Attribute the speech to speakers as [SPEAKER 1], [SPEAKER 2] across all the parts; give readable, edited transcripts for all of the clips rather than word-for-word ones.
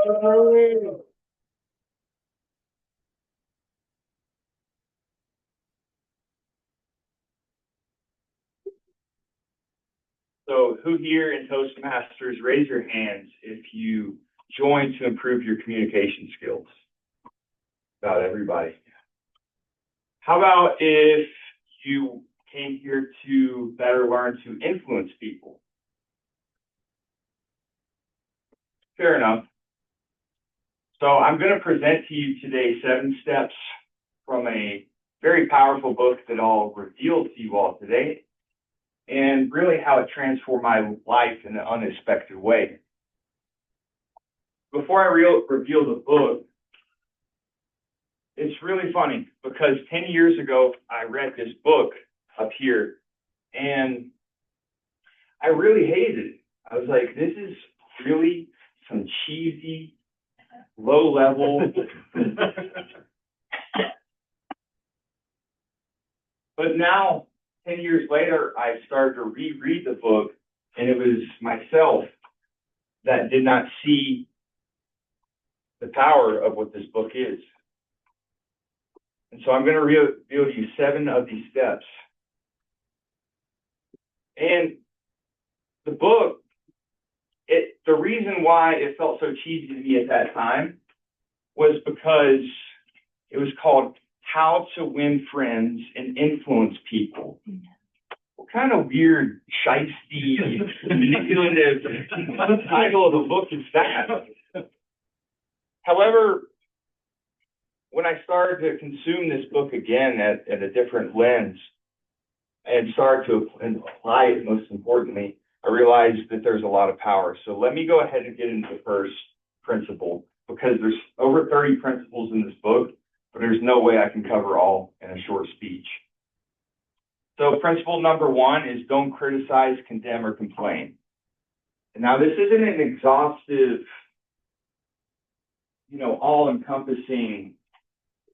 [SPEAKER 1] So who here in Toastmasters, raise your hands if you join to improve your communication skills? About everybody. How about if you came here to better learn to influence people? Fair enough. So I'm going to present to you today 7 steps from a very powerful book that I'll reveal to you all today, and really how it transformed my life in an unexpected way. Before I reveal the book, it's really funny because 10 years ago, I read this book up here, and I really hated it. I was like, this is really some cheesy, low level. But now, 10 years later, I started to reread the book, and it was myself that did not see the power of what this book is. And so I'm going to reveal to you 7 of these steps. And the book, the reason why it felt so cheesy to me at that time was because it was called How to Win Friends and Influence People. What kind of weird, shisty, manipulative title of the book is that? However, when I started to consume this book again at a different lens and started to apply it, most importantly, I realized that there's a lot of power. So let me go ahead and get into the first principle, because there's over 30 principles in this book, but there's no way I can cover all in a short speech. So principle number 1 is don't criticize, condemn, or complain. And now this isn't an exhaustive, all-encompassing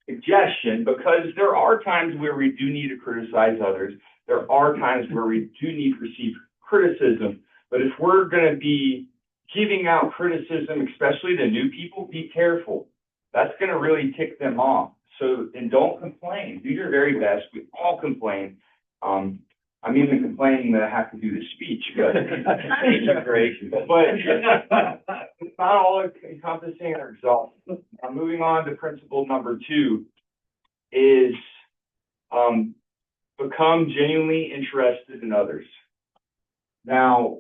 [SPEAKER 1] suggestion, because there are times where we do need to criticize others. There are times where we do need to receive criticism. But if we're going to be giving out criticism, especially to new people, be careful. That's going to really tick them off. So, and don't complain. Do your very best. We all complain. I'm even complaining that I have to do this speech, but it's great. But it's not all encompassing or exhaustive. Now, moving on to principle number 2 is become genuinely interested in others. Now,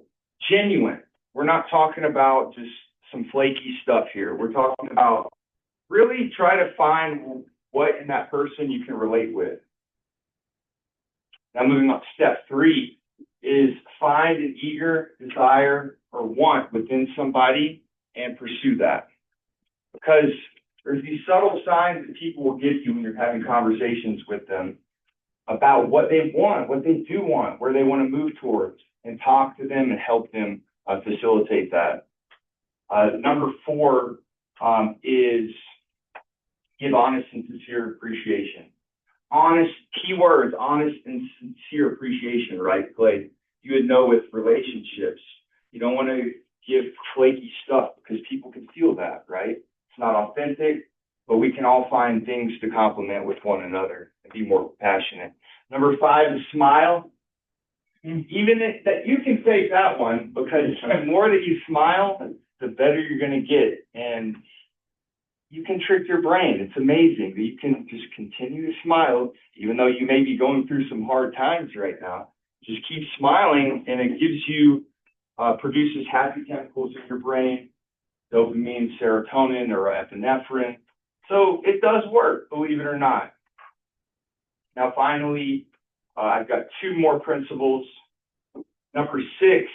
[SPEAKER 1] genuine. We're not talking about just some flaky stuff here. We're talking about really try to find what in that person you can relate with. Now, moving on to step 3 is find an eager desire or want within somebody and pursue that. Because there's these subtle signs that people will give you when you're having conversations with them about what they want, what they do want, where they want to move towards, and talk to them and help them facilitate that. Number 4 is give honest and sincere appreciation. Honest, keywords, honest and sincere appreciation, right, Clay? You would know with relationships, you don't want to give flaky stuff because people can feel that, right? It's not authentic, but we can all find things to compliment with one another and be more passionate. Number 5 is smile. Even that you can fake that one, because the more that you smile, the better you're going to get. And you can trick your brain. It's amazing that you can just continue to smile, even though you may be going through some hard times right now. Just keep smiling, and it gives you, produces happy chemicals in your brain, dopamine, serotonin, or epinephrine. So it does work, believe it or not. Now, finally, I've got 2 more principles. Number 6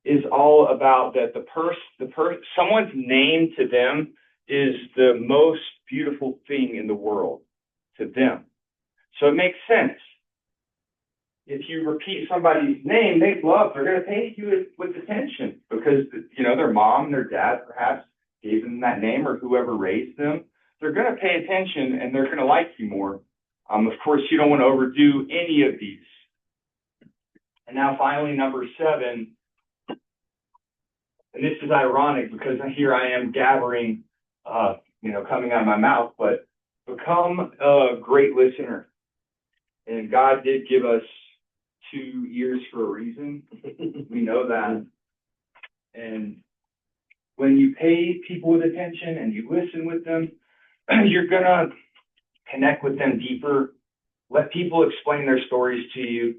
[SPEAKER 1] is all about that someone's name to them is the most beautiful thing in the world to them. So it makes sense. If you repeat somebody's name, they're going to pay you with attention because, their mom, their dad perhaps gave them that name, or whoever raised them. They're going to pay attention and they're going to like you more. Of course, you don't want to overdo any of these. And now finally, number 7, and this is ironic because here I am gabbering, coming out of my mouth, but become a great listener. And God did give us 2 ears for a reason. We know that. And when you pay people with attention and you listen with them, you're going to connect with them deeper. Let people explain their stories to you.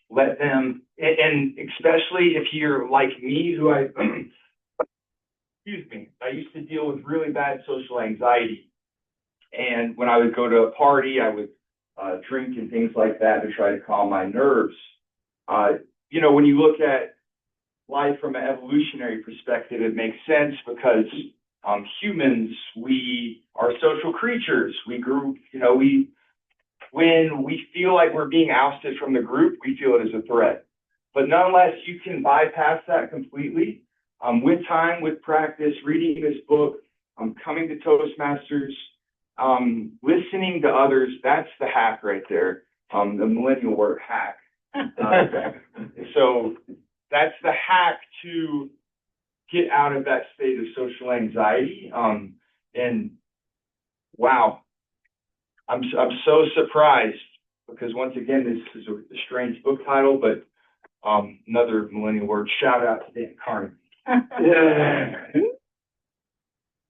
[SPEAKER 1] Let them, and especially if you're like me, who I used to deal with really bad social anxiety. And when I would go to a party, I would drink and things like that to try to calm my nerves. When you look at life from an evolutionary perspective, it makes sense because humans, we are social creatures. We grew, when we feel like we're being ousted from the group, we feel it as a threat. But nonetheless, you can bypass that completely with time, with practice, reading this book, coming to Toastmasters, listening to others. That's the hack right there. The millennial word hack. So that's the hack to get out of that state of social anxiety. And wow, I'm so surprised because once again, this is a strange book title, but another millennial word. Shout out to Dan Carnegie. Yeah.